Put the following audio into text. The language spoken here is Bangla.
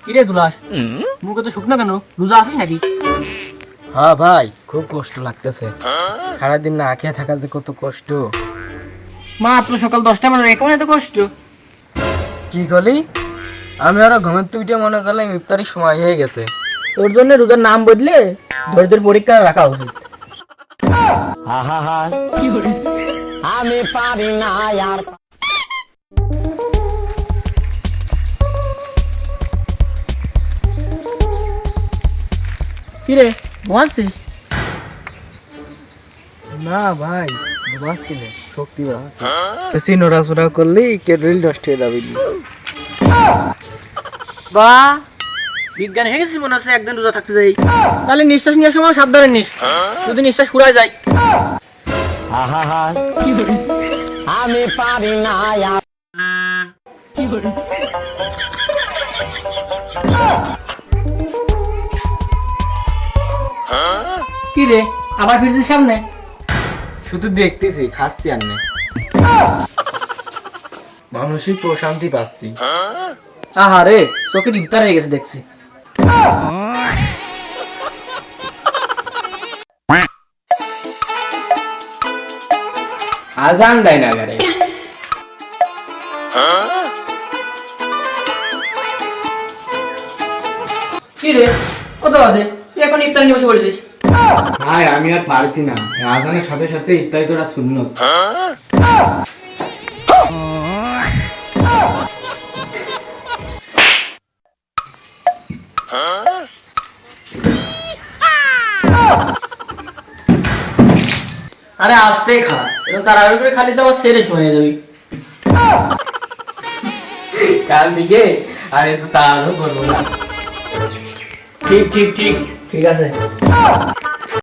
কিরে দুলাস, মুখে তো শুকনো কেন? রোজা আছিস নাকি? হ্যাঁ ভাই, খুব কষ্ট লাগতেছে। সারাদিন না খেয়ে থাকা যে কত কষ্ট। মাত্র সকাল 10টা বাজে, কেমন এত কষ্ট? কি করলি? আমি আরো ঘুমের তুইটা মনে করলাম ইফতারির সময় হয়ে গেছে। তোর জন্য রোজার নাম বদলে ধৈর্যের পরীক্ষা রাখা উচিত। আমি পারি না আর। কিরে ঘুমাচ্ছিস? না ভাই, ঘুমাচ্ছি না, শক্তি বাড়াচ্ছি। নড়াচড়া করলেই ক্যালোরি নষ্ট হয়ে যাবে। বা বিজ্ঞান হয়ে গেছিস মনে হচ্ছে, একদিন রোজা থাকতে যাই। তাহলে নিঃশ্বাস নেওয়ার সময় সাবধানে নিস, যদি নিঃশ্বাস ফুরায় যায়। আমি পারি না আর। কি রে আবার ফিরছিস সামনে? শুধু দেখতেছি, খাচ্ছি আর না। মানসিক প্রশান্তি পাচ্ছি। আহা রে, চোখে ইফতার হয়ে গেছে দেখছি। আজান দেয় না গাড়ি। কি রে কত আছে? তুই এখন ইফতার নিয়ে বসে পড়েছিস? ভাই আমি আর পারছি না, আজানের সাথে সাথে ইফতারি তোরা সুন্নত। আরে আস্তে খা, এরকম তাড়াহুড়ো করে খালি তো আবার সেরে হয়ে যাবি। কাল দিকে আর একটু তাড়াহুড়ো করবো না। ঠিক ঠিক ঠিক ঠিক আছে।